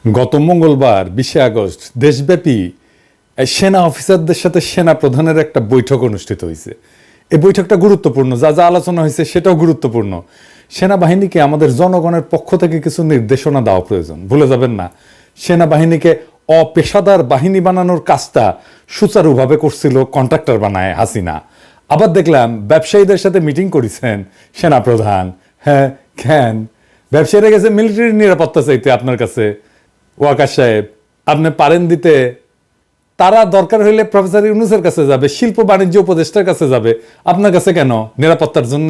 গত মঙ্গলবার 20শে আগস্ট দেশব্যাপী সেনা অফিসারদের সাথে সেনা প্রধানের একটা বৈঠক অনুষ্ঠিত হয়েছে। এই বৈঠকটা গুরুত্বপূর্ণ, যা যা আলোচনা হয়েছে সেটাও গুরুত্বপূর্ণ। সেনাবাহিনীকে আমাদের জনগণের পক্ষ থেকে কিছু নির্দেশনা দেওয়া প্রয়োজন। ভুলে যাবেন না, সেনাবাহিনীকে অপেশাদার বাহিনী বানানোর কাজটা সুচারুভাবে করছিল কন্ট্রাক্টর বানায় হাসিনা। আবার দেখলাম ব্যবসায়ীদের সাথে মিটিং করেছেন সেনাপ্রধান। হ্যাঁ, কেন ব্যবসায়ীরা গেছে মিলিটারি নিরাপত্তা চাইতে আপনার কাছে? ওয়াকার সাহেব, আপনি পারেন দিতে? তারা দরকার হইলে প্রফেসর ইউনূসের কাছে যাবে, শিল্প বাণিজ্য উপদেষ্টার কাছে যাবে, আপনার কাছে কেন নিরাপত্তার জন্য?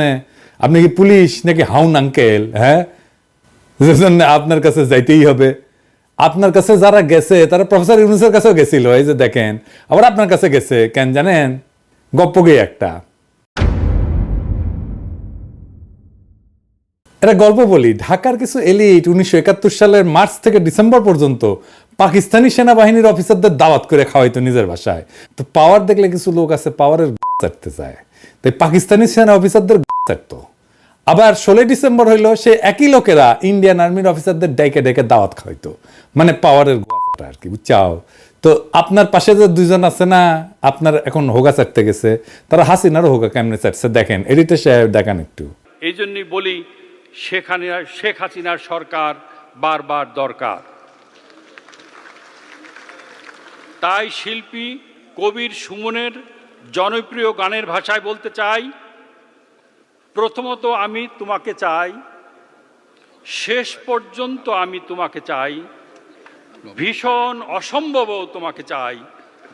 আপনি কি পুলিশ নাকি হাউন আঙ্কেল? হ্যাঁ, যে জন্য আপনার কাছে যাইতেই হবে। আপনার কাছে যারা গেছে তারা প্রফেসর ইউনূসের কাছেও গেছিল, এই যে দেখেন, আবার আপনার কাছে গেছে কেন জানেন? গপ্পকে একটা এটা গল্প বলি। ঢাকার কিছু এলিট 1971 সালের মার্চ থেকে ডিসেম্বর পর্যন্ত পাকিস্তানি সেনাবাহিনীর অফিসারদের দাওয়াত করে খাওয়াইতো নিজের বাসায়। তো পাওয়ার দেখলে কিছু লোক আছে পাওয়ারের চাটতে চায়, তাই পাকিস্তানি সেনা অফিসারদের চাটতো। আবার 16 ডিসেম্বর হইলো, সে একই লোকেরা ইন্ডিয়ান আর্মির অফিসারদের ডেকে ডেকে দাওয়াত খাওয়াইতো, মানে পাওয়ারের আর কি, বুঝছাও? তো আপনার পাশে যে দুইজন আছে না, আপনার এখন হোগা চাটতে গেছে, তারা হাসিনারও হোগা কেমনে চাটছে দেখেন, এডিটর সাহেব দেখান একটু। এই জন্যই বলি শেখ হাসিনার সরকার বারবার দরকার। তাই শিল্পী কবির সুমনের জনপ্রিয় গানের ভাষায় বলতে চাই, প্রথমত আমি তোমাকে চাই, শেষ পর্যন্ত আমি তোমাকে চাই, ভীষণ অসম্ভবও তোমাকে চাই।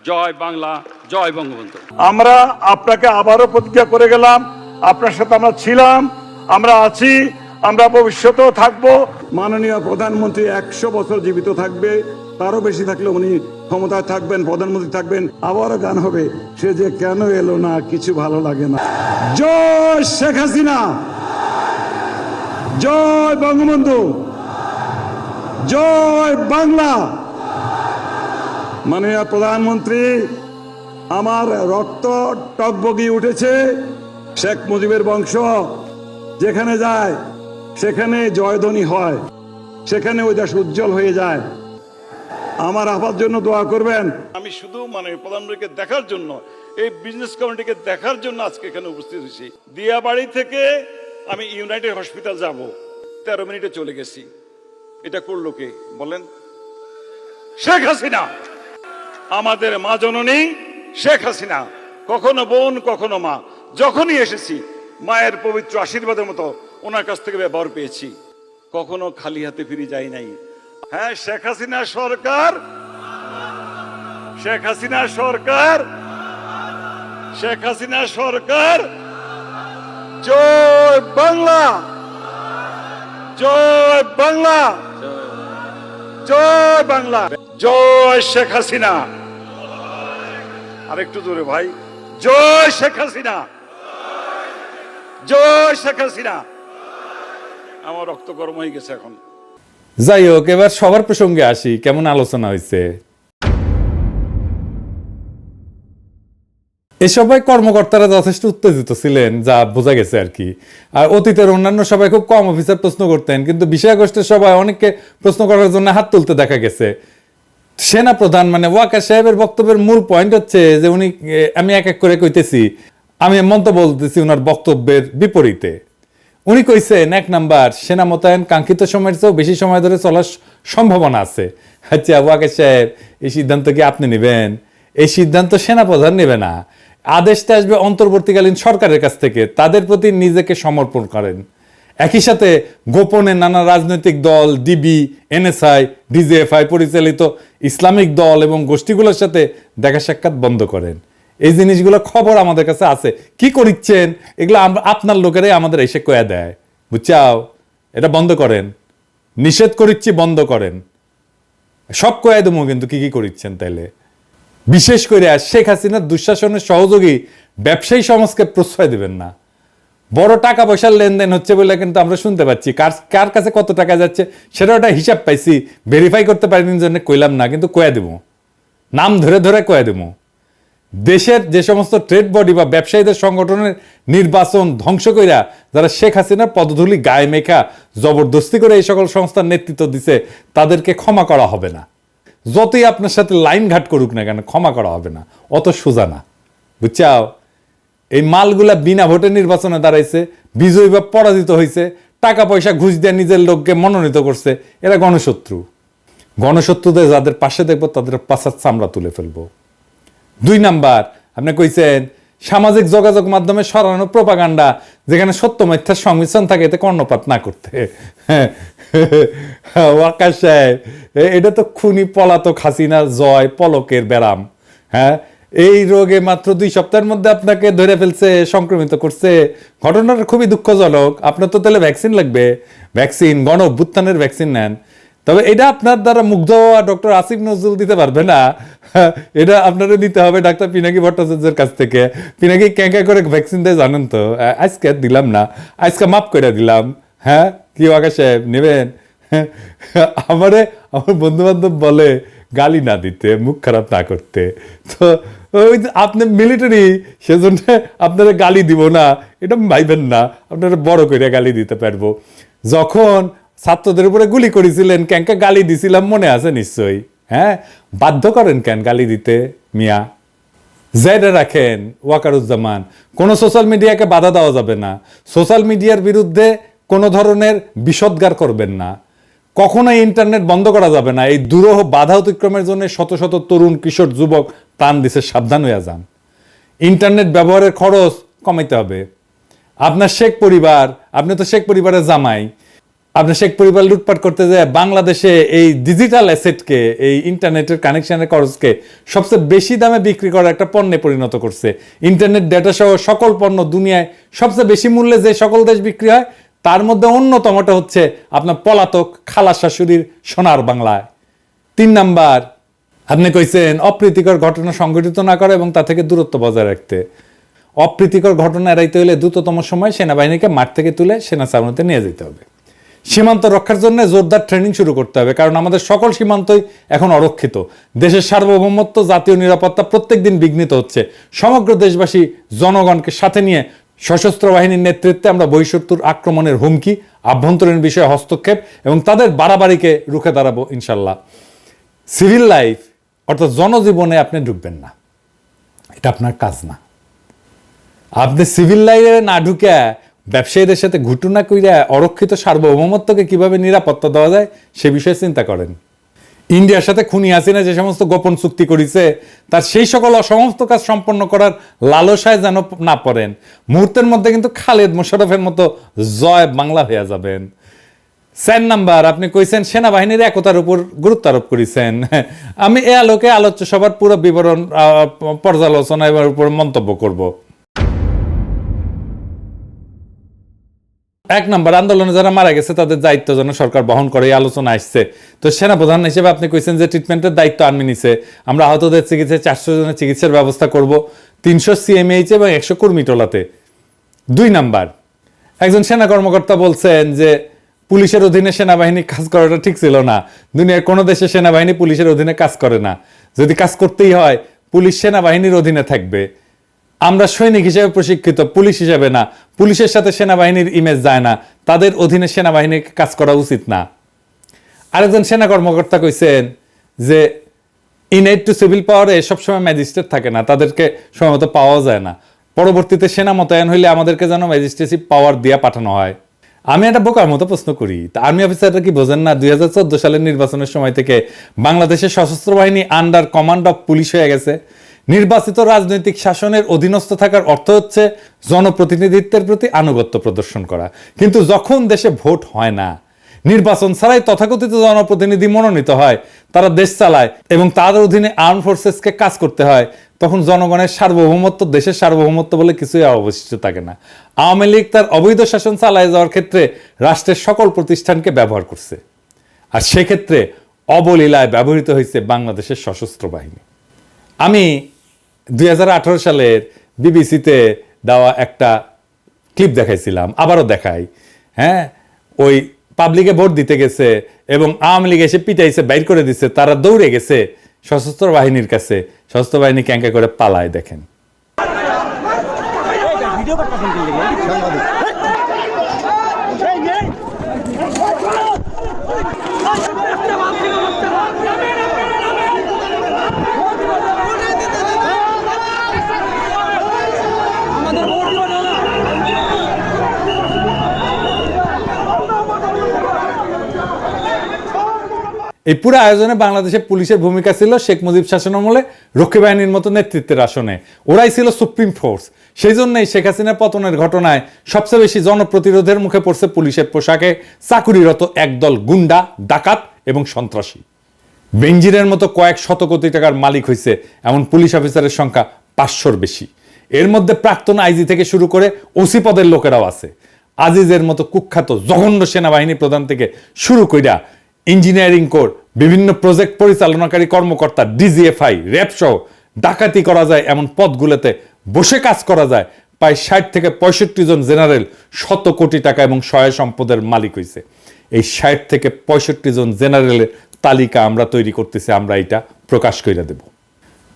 জয় বাংলা, জয় বঙ্গবন্ধু। আমরা আপনাকে আবারও প্রতিজ্ঞা করে গেলাম, আপনার সাথে আমরা ছিলাম, আমরা আছি, আমরা ভবিষ্যতেও থাকবো। মাননীয় প্রধানমন্ত্রী 100 বছর জীবিত থাকবে, তারও বেশি থাকলে উনি ক্ষমতায় থাকবেন, প্রধানমন্ত্রী থাকবেন। আবারও গান হবে, সে যে কেন এলো না, কিছু ভালো লাগে না। জয় শেখ হাসিনা, জয় বঙ্গবন্ধু, জয় বাংলা। মাননীয় প্রধানমন্ত্রী, আমার রক্ত টকবগিয়ে উঠেছে। শেখ মুজিবের বংশ যেখানে যায় সেখানে জয়ধ্বনি হয়, সেখানে ওই দেশ উজ্জ্বল হয়ে যায়। আমার আপার জন্য দোয়া করবেন। আমি শুধু প্রধানমন্ত্রীকে দেখার জন্য, এই বিজনেস কমিটিকে দেখার জন্য আজকে এখানে উপস্থিত হয়েছি। দিয়াবাড়ি থেকে আমি ইউনাইটেড হসপিটাল যাব, 13 মিনিটে চলে গেছি। এটা করলো কে বলেন? শেখ হাসিনা, আমাদের মা জননী শেখ হাসিনা। কখনো বোন, কখনো মা। যখনই এসেছি মায়ের পবিত্র আশীর্বাদের মতো ওনার কাছ থেকে ব্যবহার পেয়েছি, কখনো খালি হাতে ফিরে যাই নাই। হ্যাঁ, শেখ হাসিনা সরকার, শেখ হাসিনা সরকার, শেখ হাসিনা সরকার। জয় বাংলা, জয় বাংলা, জয় বাংলা, জয় শেখ হাসিনা। আরেকটু জোরে ভাই, জয় শেখ হাসিনা, জয় শেখ হাসিনা। আমার রক্ত গরম হয়ে গেছে এখন। যাই হোক, এবার সবার প্রসঙ্গে আসি। কেমন আলোচনা হয়েছে? এই সবাই কর্মকর্তারা যথেষ্ট উত্তেজিত ছিলেন, যা বোঝা গেছে আর কি। আর অতীতের অন্যান্য সবাই খুব কম অফিসার প্রশ্ন করতেন, কিন্তু 20 আগস্টের সবাই অনেককে প্রশ্ন করার জন্য হাত তুলতে দেখা গেছে। সেনা প্রধান মানে ওয়াকার সাহেবের বক্তব্যের মূল পয়েন্ট হচ্ছে যে উনি, আমি এক এক করে কইতেছি, আমি মন্তব্য বলতেছি ওনার বক্তব্যের বিপরীতে। উনি কইছেন, 1 নাম্বার, সেনা মোতায়েন কাঙ্ক্ষিত সময়ের চেয়েও বেশি সময় ধরে চলার সম্ভাবনা আছে। আচ্ছা ওয়াকার সাহেব, এই সিদ্ধান্ত কি আপনি নেবেন? এই সিদ্ধান্ত সেনা প্রধান নেবে না, আদেশটা আসবে অন্তর্বর্তীকালীন সরকারের কাছ থেকে। তাদের প্রতি নিজেকে সমর্পণ করেন। একই সাথে গোপনে নানা রাজনৈতিক দল, ডিবি, এনএসআই, ডিজিএফআই পরিচালিত ইসলামিক দল এবং গোষ্ঠীগুলোর সাথে দেখা সাক্ষাৎ বন্ধ করেন। এই জিনিসগুলো খবর আমাদের কাছে আছে। কি করিচ্ছেন এগুলো আপনার লোকেরাই আমাদের এসে কয়া দেয়, বুঝছাও? এটা বন্ধ করেন, নিষেধ করিচ্ছি, বন্ধ করেন। সব কয়া দেবো কিন্তু কি কি করিচ্ছেন তাইলে। বিশেষ করে শেখ হাসিনার দুঃশাসনের সহযোগী ব্যবসায়ী সমাজকে প্রশ্রয় দেবেন না। বড় টাকা পয়সার লেনদেন হচ্ছে বলে কিন্তু আমরা শুনতে পাচ্ছি, কার কাছে কত টাকা যাচ্ছে সেটা ওটা হিসাব পাইছি, ভেরিফাই করতে পারিনি জন্য কইলাম না, কিন্তু কয়া দেবো, নাম ধরে ধরে কয়া দেবো। দেশের যে সমস্ত ট্রেড বডি বা ব্যবসায়ীদের সংগঠনের নির্বাচন ধ্বংস কইরা যারা শেখ হাসিনার পদধূলি গায়ে মেখা জবরদস্তি করে এই সকল সংস্থার নেতৃত্ব দিছে তাদেরকে ক্ষমা করা হবে না। যতই আপনার সাথে লাইন ঘাট করুক না কেন ক্ষমা করা হবে না, অত সোজা না, বুঝছাও? এই মালগুলা বিনা ভোটে নির্বাচনে দাঁড়াইছে, বিজয়ী বা পরাজিত হয়েছে, টাকা পয়সা ঘুষ দিয়ে নিজের লোককে মনোনীত করছে, এরা গণশত্রু। গণশত্রুদের যাদের পাশে দেখবো তাদের পাশার চামড়া তুলে ফেলবো। 2 নাম্বার, আপনি কইছেন সামাজিক যোগাযোগ মাধ্যমে সরানো প্রোপাগান্ডা যেখানে সত্য মিথ্যার সংমিশ্রণ থাকে এতে কর্ণপাত না করতে। ওয়াকার সাহেব, এটা তো খুনি পলাতক হাসিনার জয় পলকের ব্যারাম। হ্যাঁ, এই রোগে মাত্র 2 সপ্তাহের মধ্যে আপনাকে ধরে ফেলছে, সংক্রমিত করছে। ঘটনাটা খুবই দুঃখজনক। আপনার তো তাহলে ভ্যাকসিন লাগবে, ভ্যাকসিন, গণ অভ্যুত্থানের ভ্যাকসিন নেন। তবে এটা আপনার দ্বারা মুগ্ধ হওয়া ডক্টর আসিফ নজরুল দিতে পারবে না, এটা আপনারা নিতে হবে ডাক্তার পিনাকি ভট্টাচার্যের কাছ থেকে। পিনাকি ক্যাঁকা করে ভ্যাকসিন দেয় জানেন তো। আজকে দিলাম না, আজকে মাফ করে দিলাম। হ্যাঁ, কি ওয়াকা সাহেব নেবেন? আমার বন্ধু বান্ধব বলে গালি না দিতে, মুখ খারাপ না করতে। তো ওই আপনি মিলিটারি, সেজন্য আপনারা গালি দিব না এটা ভাইবেন না, আপনারা বড় করে গালি দিতে পারবো। যখন ছাত্রদের উপরে গুলি করেছিলেন ক্যাঙ্কা গালি দিছিলাম, মনে আছে নিশ্চয়ই। হ্যাঁ, বাধ্য করেন কেন গালি দিতে মিয়া? জেডে রাখেন ওয়াকারুজ্জামান, কোনো সোশ্যাল মিডিয়াকে বাধা দেওয়া যাবে না, সোশ্যাল মিডিয়ার বিরুদ্ধে কোনো ধরনের বিষোদ্গার করবেন না, কখনোই ইন্টারনেট বন্ধ করা যাবে না। এই দুরূহ বাধা অতিক্রমের জন্য শত শত তরুণ কিশোর যুবক প্রাণ দিছে, সাবধান হয়ে যান। ইন্টারনেট ব্যবহারের খরচ কমাইতে হবে। আপনার শেখ পরিবার, আপনি তো শেখ পরিবারের জামাই, আপনি শেখ পরিবার লুটপাট করতে যায় বাংলাদেশে এই ডিজিটাল অ্যাসেটকে, এই ইন্টারনেটের কানেকশনের খরচকে সবচেয়ে বেশি দামে বিক্রি করার একটা পণ্যে পরিণত করছে। ইন্টারনেট ডেটা সহ সকল পণ্য দুনিয়ায় সবচেয়ে বেশি মূল্যে যে সকল দেশ বিক্রি হয় তার মধ্যে অন্যতমটা হচ্ছে আপনার পলাতক খালা শাশুড়ির সোনার বাংলায়। 3 নাম্বার, আপনি কইছেন অপ্রীতিকর ঘটনা সংঘটিত না করে এবং তা থেকে দূরত্ব বজায় রাখতে। অপ্রীতিকর ঘটনা এড়াইতে হলে দ্রুততম সময় সেনাবাহিনীকে মাঠ থেকে তুলে সেনা ছাউনিতে নিয়ে যেতে হবে। সীমান্ত রক্ষার জন্য জোরদার ট্রেনিং শুরু করতে হবে, কারণ আমাদের সকল সীমান্তই এখন অরক্ষিত। দেশের সার্বভৌমত্ব, জাতীয় নিরাপত্তা প্রত্যেকদিন বিঘ্নিত হচ্ছে। সমগ্র দেশবাসী জনগণকে সাথে নিয়ে সশস্ত্র বাহিনীর নেতৃত্বে আমরা বহিঃশত্রুর আক্রমণের হুমকি, আভ্যন্তরীণ বিষয়ে হস্তক্ষেপ এবং তাদের বাড়াবাড়িকে রুখে দাঁড়াবো ইনশাল্লাহ। সিভিল লাইফ অর্থাৎ জনজীবনে আপনি ঢুকবেন না, এটা আপনার কাজ না। আপনি সিভিল লাইফে না ঢুকে ব্যবসায়ীদের সাথে ঘটনা কইরা অরক্ষিত সার্বভৌমত্বকে কিভাবে নিরাপত্তা দেওয়া যায় সে বিষয়ে চিন্তা করেন। ইন্ডিয়ার সাথে খুনি হাসিনা যে সমস্ত গোপন চুক্তি করেছে তার সেই সকল অসমস্ত কাজ সম্পন্ন করার লালসায় যেন না পড়েন। মুহূর্তের মধ্যে কিন্তু খালেদ মোশাররফের মতো জয় বাংলা হয়ে যাবেন। 4 নাম্বার, আপনি কইছেন সেনাবাহিনীর একতার উপর গুরুত্ব আরোপ করেছেন। আমি এ আলোকে আলোচ্য সভার পুরো বিবরণ পর্যালোচনার উপর মন্তব্য করব। 1 নাম্বার, আন্দোলনে যারা মারা গেছে তাদের দায়িত্ব যেন সরকার বহন করে, এই আলোচনা আসছে। তো সেনাপ্রধান হিসেবে আপনি কইছেন যে ট্রিটমেন্টের দায়িত্ব আর্মি নিছে, আমরা আহতদের চিকিৎসায় 400 জনের চিকিৎসার ব্যবস্থা করব, 300 সিএমএইচ এবং 100 কর্মী টোলাতে। 2 নাম্বার, একজন সেনা কর্মকর্তা বলছেন যে পুলিশের অধীনে সেনাবাহিনী কাজ করাটা ঠিক ছিল না। দুনিয়ার কোনো দেশে সেনাবাহিনী পুলিশের অধীনে কাজ করে না। যদি কাজ করতেই হয় পুলিশ সেনাবাহিনীর অধীনে থাকবে। আমরা সৈনিক হিসেবে প্রশিক্ষিত, পুলিশ হিসেবে না। পুলিশের সাথে সেনাবাহিনীর ইমেজ যায় না, তাদের অধীনে সেনাবাহিনীর কাজ করা উচিত না। আরেকজন সেনা কর্মকর্তা কইছেন যে ইনএড টু সিভিল পাওয়ারে সবসময় ম্যাজিস্ট্রেট থাকে না, তাদেরকে সময়মতো পাওয়া যায় না। পরবর্তীতে সেনা মোতায়েন হইলে আমাদেরকে যেন ম্যাজিস্ট্রেসি পাওয়ার দিয়া পাঠানো হয়। আমি একটা বোকার মতো প্রশ্ন করি, তা আর্মি অফিসাররা কি বোঝেন না 2014 সালের নির্বাচনের সময় থেকে বাংলাদেশের সশস্ত্র বাহিনী আন্ডার কমান্ড অফ পুলিশ হয়ে গেছে। নির্বাচিত রাজনৈতিক শাসনের অধীনস্থ থাকার অর্থ হচ্ছে জনপ্রতিনিধিত্বের প্রতি আনুগত্য প্রদর্শন করা। কিন্তু যখন দেশে ভোট হয় না, নির্বাচন ছাড়াই তথাকথিত জনপ্রতিনিধি মনোনীত হয়, তারা দেশ চালায় এবং তাদের অধীনে আর্ম ফোর্সেসকে কাজ করতে হয়, তখন জনগণের সার্বভৌমত্ব, দেশের সার্বভৌমত্ব বলে কিছুই অবশিষ্ট থাকে না। আওয়ামী লীগ তার অবৈধ শাসন চালায় যাওয়ার ক্ষেত্রে রাষ্ট্রের সকল প্রতিষ্ঠানকে ব্যবহার করছে, আর সেক্ষেত্রে অবলীলায় ব্যবহৃত হয়েছে বাংলাদেশের সশস্ত্র বাহিনী। আমি 2018 সালের বিবিসিতে দেওয়া একটা ক্লিপ দেখাইছিলাম, আবারও দেখাই। হ্যাঁ, ওই পাবলিকে ভোট দিতে গেছে এবং আওয়ামী লীগ এসে পিটাইছে, বাইর করে দিচ্ছে, তারা দৌড়ে গেছে সশস্ত্র বাহিনীর কাছে, সশস্ত্র বাহিনী ক্যাঙ্কা করে পালায় দেখেন। এই পুরো আয়োজনে বাংলাদেশের পুলিশের ভূমিকা ছিল শেখ মুজিব শাসনামলে রক্ষী বাহিনীর মতো নেতৃত্বের আসনে, ওরাই ছিল সুপ্রিম ফোর্স। সেই জন্যই শেখ হাসিনার পতনের ঘটনায় সবচেয়ে বেশি জনপ্রতিরোধের মুখে পড়ছে পুলিশের পোশাকে চাকুরিরত একদল গুন্ডা, ডাকাত এবং সন্ত্রাসী। বেনজিরের মতো কয়েক শত কোটি টাকার মালিক হয়েছে এমন পুলিশ অফিসারের সংখ্যা 500-র বেশি। এর মধ্যে প্রাক্তন আইজি থেকে শুরু করে ওসি পদের লোকেরাও আছে। আজিজের মতো কুখ্যাত জঘন্য সেনাবাহিনী প্রধান থেকে শুরু কইরা ইঞ্জিনিয়ারিং কোর, বিভিন্ন প্রজেক্ট পরিচালনাকারী কর্মকর্তা, ডিজিএফআই, র্যাব সহ ডাকাতি করা যায় এমন পদগুলোতে বসে কাজ করা যায় প্রায় 60 থেকে 65 জন জেনারেল 100 কোটি টাকা এবং সহায় সম্পদের মালিক হয়েছে। এই 60 থেকে 65 জন জেনারেলের তালিকা আমরা তৈরি করতেছি, আমরা এটা প্রকাশ করে দেব।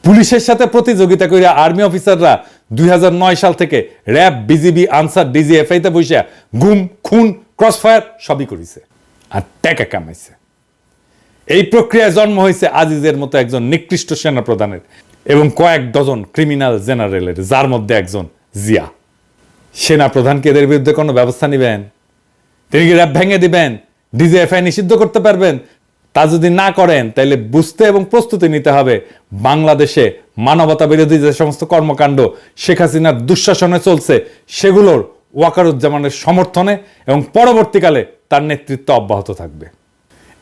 পুলিশের সাথে প্রতিযোগিতা করে আর্মি অফিসাররা 2009 সাল থেকে র্যাব, বিজিবি, আনসার, ডিজিএফআইতে বসে গুম, খুন, ক্রসফায়ার সবই করেছে আর টাকা কামাইছে। এই প্রক্রিয়ায় জন্ম হয়েছে আজিজের মতো একজন নিকৃষ্ট সেনা প্রধানের এবং কয়েক ডজন ক্রিমিনাল জেনারেলের, যার মধ্যে একজন জিয়া। সেনা প্রধানকে এদের বিরুদ্ধে কোনো ব্যবস্থা নেবেন? তিনি কি র্যাব ভেঙে দিবেন? ডিজিএফআই নিষিদ্ধ করতে পারবেন? তা যদি না করেন তাহলে বুঝতে এবং প্রস্তুতি নিতে হবে বাংলাদেশে মানবতা বিরোধী যে সমস্ত কর্মকাণ্ড শেখ হাসিনার দুঃশাসনে চলছে সেগুলোর ওয়াকারুজ্জামানের সমর্থনে এবং পরবর্তীকালে তার নেতৃত্ব অব্যাহত থাকবে।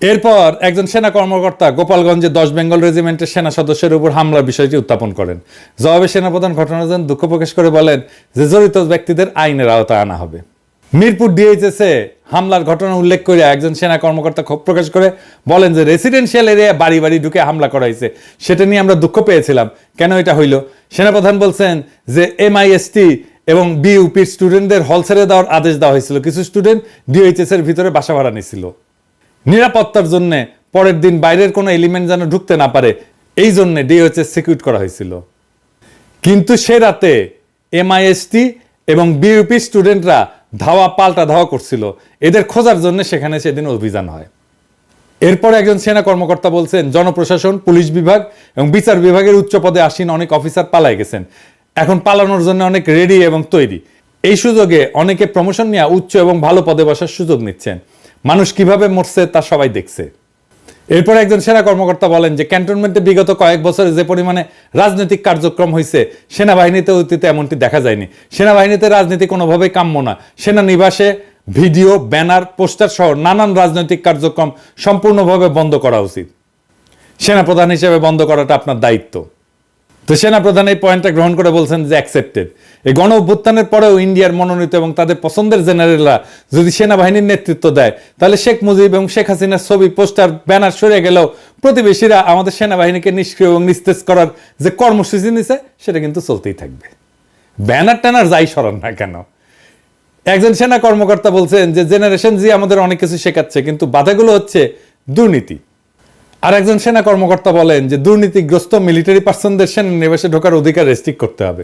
এরপর একজন সেনা কর্মকর্তা গোপালগঞ্জে 10 বেঙ্গল রেজিমেন্টের সেনা সদস্যের উপর হামলার বিষয়টি উত্থাপন করেন। জবাবে সেনাপ্রধান ঘটনার জন্য দুঃখ প্রকাশ করে বলেন যে জড়িত ব্যক্তিদের আইনের আওতায় আনা হবে। মিরপুর ডিএইচএসে হামলার ঘটনা উল্লেখ করে একজন সেনা কর্মকর্তা ক্ষোভ প্রকাশ করে বলেন যে রেসিডেন্সিয়াল এরিয়া বাড়ি বাড়ি ঢুকে হামলা করা হয়েছে, সেটা নিয়ে আমরা দুঃখ পেয়েছিলাম, কেন এটা হইল? সেনাপ্রধান বলছেন যে এমআইএসটি এবং বিইউপির স্টুডেন্টদের হল ছেড়ে দেওয়ার আদেশ দেওয়া হয়েছিল। কিছু স্টুডেন্ট ডিএইচএস এর ভিতরে বাসা ভাড়া নিয়েছিল নিরাপত্তার জন্য, পরের দিন বাইরের কোনো এলিমেন্ট যেন ঢুকতে না পারে, এই জন্য ডিএইচএস সিকিউর করা হয়েছিল। কিন্তু সে রাতে এমআইএসটি এবং বিইউপি স্টুডেন্টরা পাল্টা ধাওয়া করছিল, এদের খোঁজার জন্য সেখানে সেদিন অভিযান হয়। এরপর একজন সেনা কর্মকর্তা বলছেন জনপ্রশাসন, পুলিশ বিভাগ এবং বিচার বিভাগের উচ্চ পদে আসীন অনেক অফিসার পালায় গেছেন, এখন পালানোর জন্য অনেক রেডি এবং তৈরি। এই সুযোগে অনেকে প্রমোশন নিয়ে উচ্চ এবং ভালো পদে বসার সুযোগ নিচ্ছেন। মানুষ কিভাবে মরছে তা সবাই দেখছে। এরপর একজন সেনা কর্মকর্তা বলেন যে ক্যান্টনমেন্টে বিগত কয়েক বছরে যে পরিমাণে রাজনৈতিক কার্যক্রম হয়েছে সেনাবাহিনীতে অতীতে এমনটি দেখা যায়নি। সেনাবাহিনীতে রাজনীতি কোনোভাবেই কাম্য না। সেনানিবাসে ভিডিও, ব্যানার, পোস্টার সহ নানান রাজনৈতিক কার্যক্রম সম্পূর্ণভাবে বন্ধ করা উচিত। সেনাপ্রধান হিসেবে বন্ধ করাটা আপনার দায়িত্ব। তো সেনাপ্রধান এই পয়েন্টটা গ্রহণ করে বলছেন যে অ্যাকসেপ্টেড। এই গণ অভ্যুত্থানের পরেও ইন্ডিয়ার মনোনীত এবং তাদের পছন্দের জেনারেলরা যদি সেনাবাহিনীর নেতৃত্ব দেয় তাহলে শেখ মুজিব এবং শেখ হাসিনার ছবি, পোস্টার, ব্যানার সরে গেলেও প্রতিবেশীরা আমাদের সেনাবাহিনীকে নিষ্ক্রিয় এবং নিস্তেজ করার যে কর্মসূচি নিছে সেটা কিন্তু চলতেই থাকবে, ব্যানার ট্যানার যাই সরান না কেন। একজন সেনা কর্মকর্তা বলছেন যে জেনারেশন জি আমাদের অনেক কিছু শেখাচ্ছে, কিন্তু বাধাগুলো হচ্ছে দুর্নীতি। আর একজন সেনা কর্মকর্তা বলেন যে দুর্নীতিগ্রস্ত মিলিটারি পার্সনদের সেনানিবাসে ঢোকার অধিকার রেস্ট্রিক্ট করতে হবে।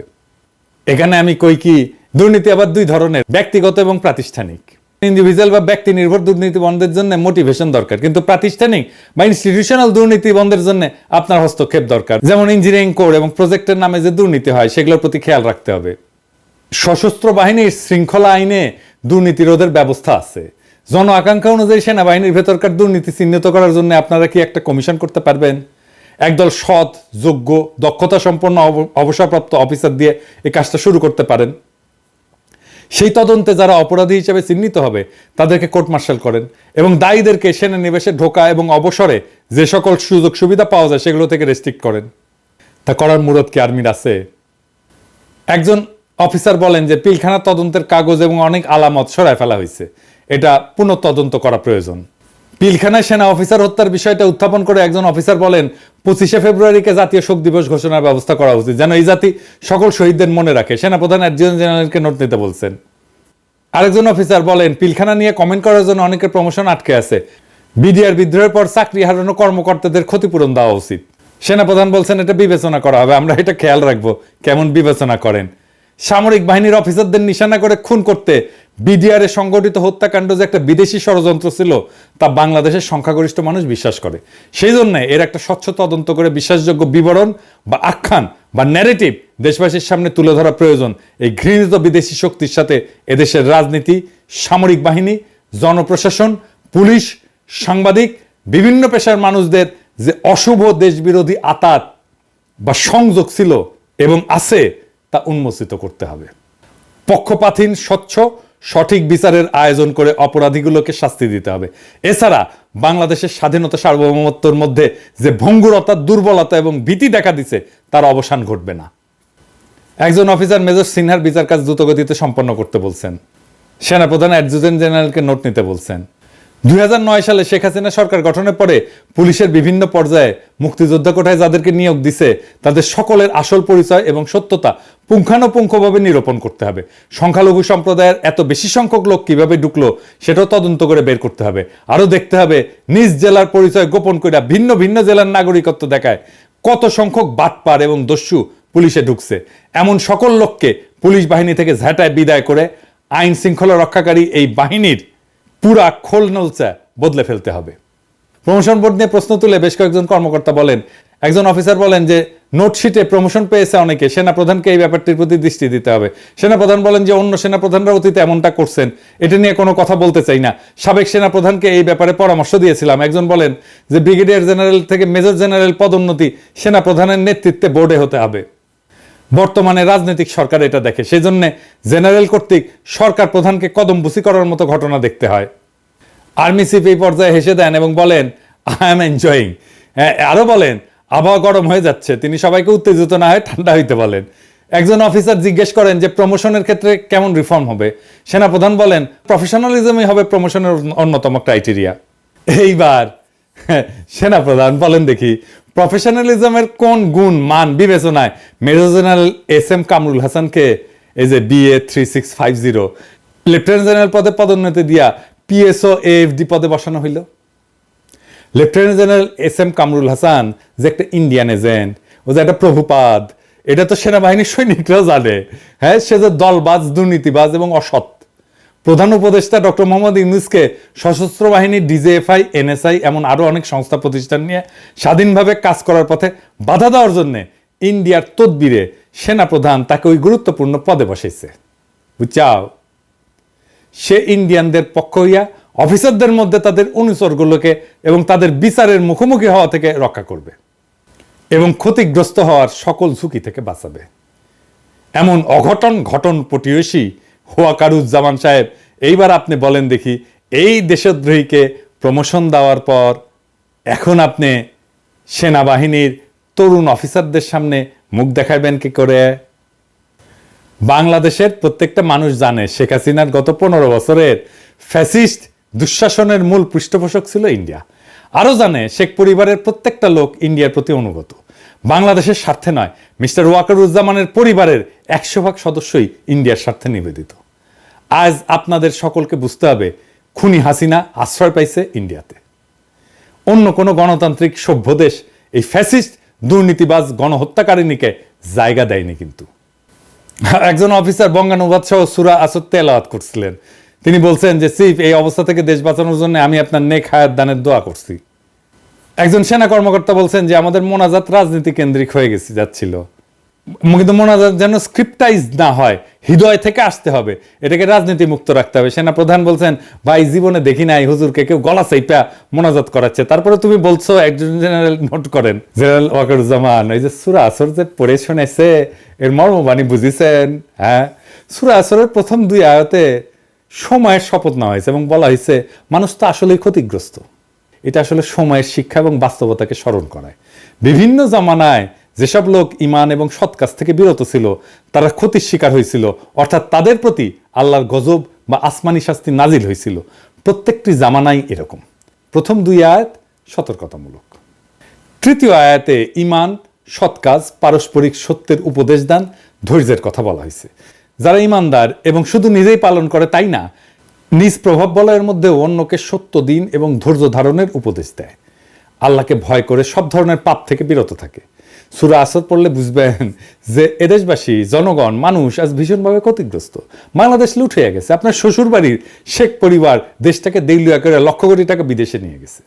এখানে আমি কই কি, দুর্নীতি আবার দুই ধরনের, ব্যক্তিগত এবং প্রাতিষ্ঠানিক। ইন্ডিভিজুয়াল বা ব্যক্তি নির্ভর দুর্নীতি বন্ধের জন্য মোটিভেশন দরকার, কিন্তু প্রাতিষ্ঠানিক বা ইনস্টিটিউশনাল দুর্নীতি বন্ধের জন্য আপনার হস্তক্ষেপ দরকার। যেমন ইঞ্জিনিয়ারিং কোড এবং প্রজেক্টের নামে যে দুর্নীতি হয় সেগুলোর প্রতি খেয়াল রাখতে হবে। সশস্ত্র বাহিনীর শৃঙ্খলা আইনে দুর্নীতি রোধের ব্যবস্থা আছে। জন আকাঙ্ক্ষা অনুযায়ী সেনাবাহিনীর ভেতরকার দুর্নীতি চিহ্নিত করার জন্য আপনারা কি একটা কমিশন করতে পারবেন? একদল সৎ, যোগ্য, দক্ষতা সম্পন্ন অবসরপ্রাপ্ত অফিসার দিয়ে এই কাজটা শুরু করতে পারেন। সেই তদন্তে যারা অপরাধী হিসেবে চিহ্নিত হবে তাদেরকে কোর্ট মার্শাল করেন এবং দায়ীদেরকে সেনানিবাসে ঢোকা এবং অবসরে যে সকল সুযোগ সুবিধা পাওয়া যায় সেগুলো থেকে রেস্ট্রিক্ট করেন। তা করার মুরত কি আর্মির আছে? একজন অফিসার বলেন যে পিলখানা তদন্তের কাগজ এবং অনেক আলামত সরায় ফেলা হয়েছে, এটা পুনঃ তদন্ত করা প্রয়োজন। পিলখানায় সেনা অফিসার হত্যার বিষয়টা উত্থাপন করে একজন অফিসার বলেন 25শে ফেব্রুয়ারিকে জাতীয় শোক দিবস ঘোষণার ব্যবস্থা করা উচিত, যেন এই জাতি সকল শহীদদের মনে রাখে। সেনাপ্রধান অ্যাডজুটেন্ট জেনারেলকে নোট নিতে বলছেন। আরেকজন অফিসার বলেন পিলখানা নিয়ে কমেন্ট করার জন্য অনেকের প্রমোশন আটকে আছে, বিডিআর বিদ্রোহের পর চাকরি হারানো কর্মকর্তাদের ক্ষতিপূরণ দেওয়া উচিত। সেনাপ্রধান বলছেন এটা বিবেচনা করা হবে, আমরা এটা খেয়াল রাখবো কেমন বিবেচনা করেন। সামরিক বাহিনীর অফিসারদের নিশানা করে খুন করতে বিডিআর এ সংগঠিত হত্যাকাণ্ড যে একটা বিদেশি ষড়যন্ত্র ছিল তা বাংলাদেশের সংখ্যাগরিষ্ঠ মানুষ বিশ্বাস করে। সেই জন্য এর একটা স্বচ্ছ তদন্ত করে বিশ্বাসযোগ্য বিবরণ বা আখ্যান বা ন্যারেটিভ দেশবাসীর সামনে তুলে ধরা প্রয়োজন। এই ঘৃণিত বিদেশি শক্তির সাথে এদেশের রাজনীতি, সামরিক বাহিনী, জনপ্রশাসন, পুলিশ, সাংবাদিক, বিভিন্ন পেশার মানুষদের যে অশুভ দেশবিরোধী আতাত বা সংযোগ ছিল এবং আছে তা উন্মোচিত করতে হবে। পক্ষপাতহীন, স্বচ্ছ, সঠিক বিচারের আয়োজন করে অপরাধীগুলোকে শাস্তি দিতে হবে। এছাড়া বাংলাদেশের স্বাধীনতা সার্বভৌমত্বের মধ্যে যে ভঙ্গুরতা, দুর্বলতা এবং ভীতি দেখা দিছে তার অবসান ঘটবে না। একজন অফিসার মেজর সিনহার বিচার কাজ দ্রুতগতিতে সম্পন্ন করতে বলছেন। সেনাপ্রধান অ্যাডজুটেন্ট জেনারেলকে নোট নিতে বলছেন। 2009 সালে শেখ হাসিনা সরকার গঠনের পরে পুলিশের বিভিন্ন পর্যায়ে মুক্তিযোদ্ধা কোটায় যাদেরকে নিয়োগ দিছে তাদের সকলের আসল পরিচয় এবং সত্যতা পুঙ্খানুপুঙ্খভাবে নিরূপণ করতে হবে। সংখ্যালঘু সম্প্রদায়ের এত বেশি সংখ্যক লোক কিভাবে ঢুকলো সেটাও তদন্ত করে বের করতে হবে। আরও দেখতে হবে নিজ জেলার পরিচয় গোপন করে ভিন্ন ভিন্ন জেলার নাগরিকত্ব দেখায় কত সংখ্যক বাটপার এবং দস্যু পুলিশে ঢুকছে। এমন সকল লোককে পুলিশ বাহিনী থেকে ঝাঁটায় বিদায় করে আইন শৃঙ্খলা রক্ষাকারী এই বাহিনীর পুরা খোল নলচা বদলে ফেলতে হবে। প্রমোশন বোর্ড নিয়ে প্রশ্ন তুলে বেশ কয়েকজন কর্মকর্তা বলেন, একজন অফিসার বলেন যে নোটশিটে প্রমোশন পেয়েছে অনেকে, সেনাপ্রধানকে এই ব্যাপারটির প্রতি দৃষ্টি দিতে হবে। সেনাপ্রধান বলেন যে অন্য সেনাপ্রধানরা অতীতে এমনটা করছেন, এটা নিয়ে কোনো কথা বলতে চাই না, সাবেক সেনাপ্রধানকে এই ব্যাপারে পরামর্শ দিয়েছিলাম। একজন বলেন যে ব্রিগেডিয়ার জেনারেল থেকে মেজর জেনারেল পদোন্নতি সেনাপ্রধানের নেতৃত্বে বোর্ডে হতে হবে। বর্তমানে রাজনৈতিক সরকার এটা দেখে, সেই জন্য জেনারেল কর্তৃক সরকার প্রধানকে কদমবুসি করার মতো ঘটনা দেখতে হয়। আর্মি চিফ এই পর্যায়ে হেসে দেন এবং বলেন আই এম এনজয়িং। আরো বলেন আবহাওয়া গরম হয়ে যাচ্ছে, তিনি সবাইকে উত্তেজিত না হয়ে ঠান্ডা হইতে বলেন। একজন অফিসার জিজ্ঞেস করেন যে প্রমোশনের ক্ষেত্রে কেমন রিফর্ম হবে। সেনাপ্রধান বলেন প্রফেশনালিজমই হবে প্রমোশনের অন্যতম ক্রাইটেরিয়া। এইবার সেনাপ্রধান বলেন দেখি প্রফেশনালিজমের কোন গুণ মান বিবেচনায় মেজর জেনারেল SM কামরুল হাসানকে এই যে BA 3650 লেফটেন্যান্ট জেনারেল পদে পদোন্নতি দিয়া PSO AFD পদে বসানো হইল। Lieutenant general SM Kamrul Hasan যে একটা ইন্ডিয়ান এজেন্ট, ও যে একটা প্রভুপাদ, এটা তো সেনাবাহিনীর সৈনিকরাও জানে। হ্যাঁ, সে যে দলবাজ, দুর্নীতিবাজ এবং অসৎ। প্রধান উপদেষ্টা ডক্টর মোহাম্মদ ইউনূসকে সশস্ত্র বাহিনী, DJFI, NSI এমন আরো অনেক সংস্থা প্রতিষ্ঠান নিয়ে স্বাধীনভাবে কাজ করার পথে বাধা দেওয়ার জন্য ইন্ডিয়ার তদবিরে সেনাপ্রধান তাকে ওই গুরুত্বপূর্ণ পদে বসাইছে। বুঝছাও, সে ইন্ডিয়ানদের পক্ষ হইয়া অফিসারদের মধ্যে তাদের অনুচরগুলোকে এবং তাদের বিচারের মুখোমুখি হওয়া থেকে রক্ষা করবে এবং ক্ষতিগ্রস্ত হওয়ার সকল ঝুঁকি থেকে বাঁচাবে। এমন অঘটন ঘটন পটিয়সী ওয়াকারুজ্জামান সাহেব, এইবার আপনি বলেন দেখি এই দেশদ্রোহীকে প্রমোশন দেওয়ার পর এখন আপনি সেনাবাহিনীর তরুণ অফিসারদের সামনে মুখ দেখাবেন কি করে? বাংলাদেশের প্রত্যেকটা মানুষ জানে শেখ হাসিনার গত 15 বছরের ফ্যাসিস্ট দুঃশাসনের মূল পৃষ্ঠপোষক ছিল ইন্ডিয়া। আরও জানে শেখ পরিবারের প্রত্যেকটা লোক ইন্ডিয়ার প্রতি অনুগত, বাংলাদেশের স্বার্থে নয়। মিস্টার ওয়াকারুজ্জামানের পরিবারের 100% সদস্যই ইন্ডিয়ার স্বার্থে নিবেদিত। আজ আপনাদের সকলকে বুঝতে হবে খুনি হাসিনা আশ্রয় পাইছে ইন্ডিয়াতে। অন্য কোনো গণতান্ত্রিক সভ্য দেশ এই ফ্যাসিস্ট দুর্নীতিবাজ গণহত্যাকারিণীকে জায়গা দেয়নি। কিন্তু একজন অফিসার বঙ্গানুবাদ সহ সূরা আসর তেলাওয়াত করছিলেন। তিনি বলছেন যে চিফ, এই অবস্থা থেকে দেশ বাঁচানোর জন্য আমি আপনার নেক হায়াত দানের দোয়া করছি। একজন সেনা কর্মকর্তা বলছেন যে আমাদের মোনাজাত রাজনীতি কেন্দ্রিক হয়ে যাচ্ছিল, কিন্তু মোনাজাত যেন স্ক্রিপ্টাইজ না হয়, হৃদয় থেকে আসতে হবে, এটাকে রাজনীতি মুক্ত রাখতে হবে। সেনা প্রধান বলছেন ভাই জীবনে দেখি নাই হুজুরকে কেউ গলা চাইপা মোনাজাত করাচ্ছে, তারপরে তুমি বলছো একজন জেনারেল নোট করেন জেনারেল ওয়াকারুজ্জামান এই যে সূরা আসর যে পড়ে শুনেছে এর মর্মবাণী বুঝিছেন? হ্যাঁ, সূরা আসরের প্রথম 2 আয়াতে সময়ের শপথ নেওয়া হয়েছে এবং বলা হয়েছে মানুষ তো আসলেই ক্ষতিগ্রস্ত। এটা আসলে সময়ের শিক্ষা এবং বাস্তবতাকে স্মরণ করায়। বিভিন্ন জামানায় যেসব লোক ঈমান এবং সৎ কাজ থেকে বিরত ছিল তারা ক্ষতির শিকার হয়েছিল, অর্থাৎ তাদের প্রতি আল্লাহর গজব বা আসমানি শাস্তি নাজিল হয়েছিল। প্রত্যেকটি জামানাই এরকম। প্রথম 2 আয়াত সতর্কতামূলক। তৃতীয় আয়াতে ঈমান, সৎ কাজ, পারস্পরিক সত্যের উপদেশ দান, ধৈর্যের কথা বলা হয়েছে। যারা ঈমানদার এবং শুধু নিজেই পালন করে তাই না, নিজ প্রভাব বলয়ের মধ্যে অন্যকে সত্য দিন এবং ধৈর্য ধারণের উপদেশ দেয়। আল্লাহকে ভয় করে সব ধরনের পাপ থেকে বিরত থাকে। সূরা আসর পড়লে বুঝবেন যে এদেশবাসী, জনগণ, মানুষ আজ ভীষণভাবে ক্ষতিগ্রস্ত। বাংলাদেশ লুট হয়ে গেছে। আপনার শ্বশুর বাড়ির শেখ পরিবার দেশটাকে দেউলিয়া করে লক্ষ কোটি টাকা বিদেশে নিয়ে গেছে।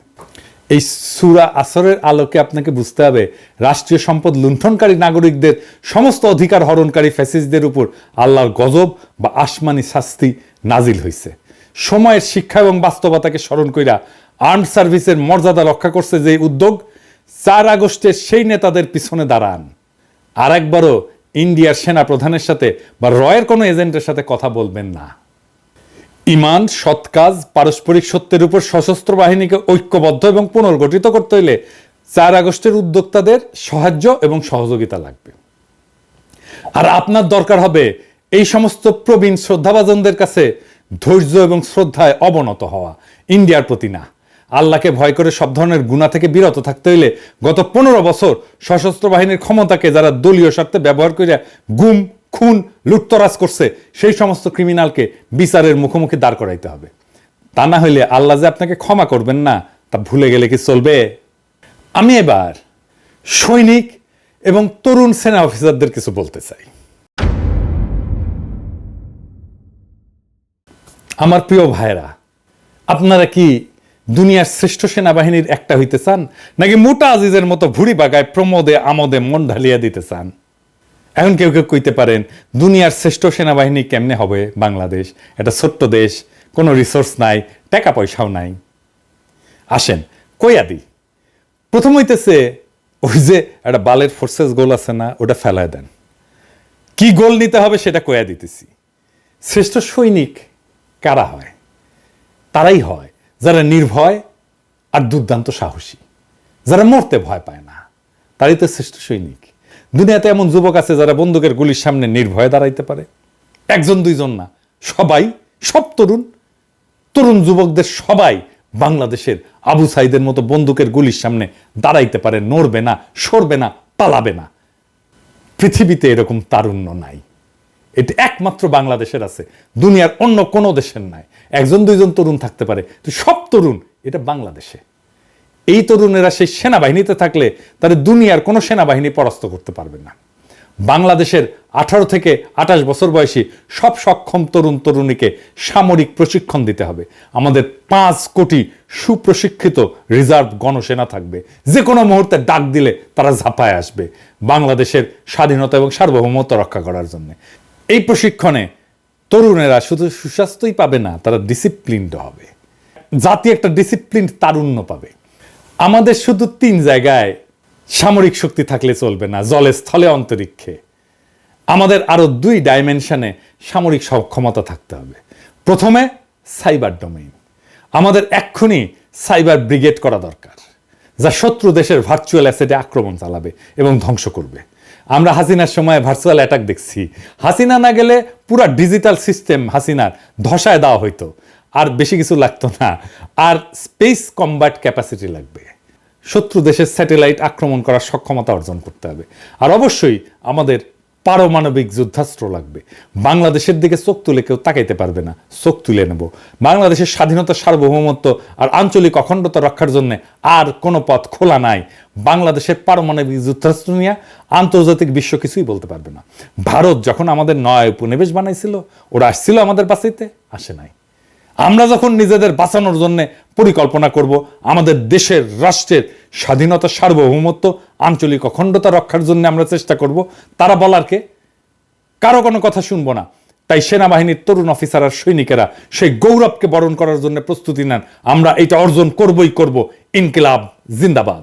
এই সূরা আসরের আলোকে আপনাকে বুঝতে হবে রাষ্ট্রীয় সম্পদ লুণ্ঠনকারী নাগরিকদের, সমস্ত অধিকার হরণকারী ফ্যাসিস্টদের উপর আল্লাহর গজব বা আসমানি শাস্তি নাজিল হয়েছে। সময়ের শিক্ষা এবং বাস্তবতাকে স্মরণ কইরা আর্মড সার্ভিসের মর্যাদা রক্ষা করছে যে উদ্যোগ, 4 আগস্টের সেই নেতাদের পিছনে দাঁড়ান। আর একবারও ইন্ডিয়ার সেনা প্রধানের সাথে বা রয়ের কোনো এজেন্টের সাথে কথা বলবেন না। ইমান, সৎ কাজ, পারস্পরিক সত্যের উপর সশস্ত্র বাহিনীকে ঐক্যবদ্ধ এবং পুনর্গঠিত করতে হলে 4 আগস্টের উদ্যোক্তাদের সাহায্য এবং সহযোগিতা লাগবে। আর আপনার দরকার হবে এই সমস্ত প্রবীণ শ্রদ্ধাভাজনদের কাছে ধৈর্য এবং শ্রদ্ধায় অবনত হওয়া, ইন্ডিয়ার প্রতি না। আল্লাহকে ভয় করে সব ধরনের গুনাহ থেকে বিরত থাকতে হইলে গত 15 বছর সশস্ত্র বাহিনীর ক্ষমতাকে যারা দলীয় স্বার্থে ব্যবহার করে গুম, খুন, লুটতরাজ করছে, সেই সমস্ত ক্রিমিনালকে বিচারের মুখোমুখি দাঁড় করাইতে হবে। তা না হইলে আল্লাহ যে আপনাকে ক্ষমা করবেন না, তা ভুলে গেলে কি চলবে? আমি এবার সৈনিক এবং তরুণ সেনা অফিসারদের কিছু বলতে চাই। আমার প্রিয় ভাইরা, আপনারা কি দুনিয়ার শ্রেষ্ঠ সেনাবাহিনীর একটা হইতে চান, নাকি মোটা আজিজের মতো ভুড়ি বাগায় প্রমোদে আমোদে মন ঢালিয়া দিতে চান? এখন কেউ কেউ কইতে পারেন দুনিয়ার শ্রেষ্ঠ সেনাবাহিনী কেমনে হবে? বাংলাদেশ একটা ছোট্ট দেশ, কোনো রিসোর্স নাই, টাকা পয়সাও নাই। আসেন কইয়া দিই। প্রথম হইতেছে ওই যে একটা বালের ফোর্সেস গোল আছে না, ওটা ফেলায় দেন। কি গোল নিতে হবে সেটা কইয়া দিতেছি। শ্রেষ্ঠ সৈনিক কারা হয়? তারাই হয় যারা নির্ভয় আর দুর্দান্ত সাহসী, যারা মরতে ভয় পায় না, তারই তো শ্রেষ্ঠ সৈনিক। দুনিয়াতে এমন যুবক আছে যারা বন্দুকের গুলির সামনে নির্ভয়ে দাঁড়াইতে পারে। 1 2 জন না, সবাই, সব তরুণ যুবকদের সবাই বাংলাদেশের আবু সাইদের মতো বন্দুকের গুলির সামনে দাঁড়াইতে পারে, নড়বে না, সরবে না, পালাবে না। পৃথিবীতে এরকম তারুণ্য নাই, এটা একমাত্র বাংলাদেশের আছে, দুনিয়ার অন্য কোনো দেশের নাই। 1 2 জন তরুণ থাকতে পারে, তো সব তরুণ এটা বাংলাদেশে। এই তরুণেরা সেই সেনাবাহিনীতে থাকলে তাদের দুনিয়ার কোনো সেনাবাহিনী পরাস্ত করতে পারবে না। বাংলাদেশের 18 থেকে 28 বছর বয়সী সব সক্ষম তরুণ তরুণীকে সামরিক প্রশিক্ষণ দিতে হবে। আমাদের 5 কোটি সুপ্রশিক্ষিত রিজার্ভ গণসেনা থাকবে, যে কোনো মুহূর্তে ডাক দিলে তারা ঝাঁপায় আসবে বাংলাদেশের স্বাধীনতা এবং সার্বভৌমত্ব রক্ষা করার জন্য। এই প্রশিক্ষণে তরুণেরা শুধু সুস্বাস্থ্যই পাবে না, তারা ডিসিপ্লিনড হবে। জাতি একটা ডিসিপ্লিন তারুণ্য পাবে। আমাদের শুধু 3 জায়গায় সামরিক শক্তি থাকলে চলবে না, জলে, স্থলে, অন্তরিক্ষে। আমাদের আরো 2 ডাইমেনশনে সামরিক সক্ষমতা থাকতে হবে। প্রথমে সাইবার ডোমেইন। আমাদের এক্ষুনি সাইবার ব্রিগেড করা দরকার, যা শত্রু দেশের ভার্চুয়াল অ্যাসেটে আক্রমণ চালাবে এবং ধ্বংস করবে। আমরা হাসিনার সময় ভার্চুয়াল অ্যাটাক দেখছি। হাসিনা না গেলে পুরো ডিজিটাল সিস্টেম হাসিনার ধসায় দেওয়া হইতো, আর বেশি কিছু লাগতো না। আর স্পেস কম্ব্যাট ক্যাপাসিটি লাগবে। শত্রু দেশের স্যাটেলাইট আক্রমণ করার সক্ষমতা অর্জন করতে হবে। আর অবশ্যই আমাদের পারমাণবিক যুদ্ধাস্ত্র লাগবে। বাংলাদেশের দিকে চোখ তুলে কেউ তাকাইতে পারবে না, চোখ তুলে নেব। বাংলাদেশের স্বাধীনতা, সার্বভৌমত্ব আর আঞ্চলিক অখণ্ডতা রক্ষার জন্য আর কোনো পথ খোলা নাই। বাংলাদেশের পারমাণবিক যুদ্ধাস্ত্র নিয়ে আন্তর্জাতিক বিশ্ব কিছুই বলতে পারবে না। ভারত যখন আমাদের 9 উপনিবেশ বানাইছিল, ওরা আসছিল আমাদের বাঁচাইতে? আসে নাই। আমরা যখন নিজেদের বাঁচানোর জন্য পরিকল্পনা করব, আমাদের দেশের, রাষ্ট্রের স্বাধীনতা, সার্বভৌমত্ব, আঞ্চলিক অখণ্ডতা রক্ষার জন্য আমরা চেষ্টা করব, তারা বলার কে? কারো কোনো কথা শুনবো না। তাই সেনাবাহিনীর তরুণ অফিসার আর সৈনিকেরা সেই গৌরবকে বরণ করার জন্য প্রস্তুতি নেন। আমরা এটা অর্জন করবই করব। ইনকিলাব জিন্দাবাদ।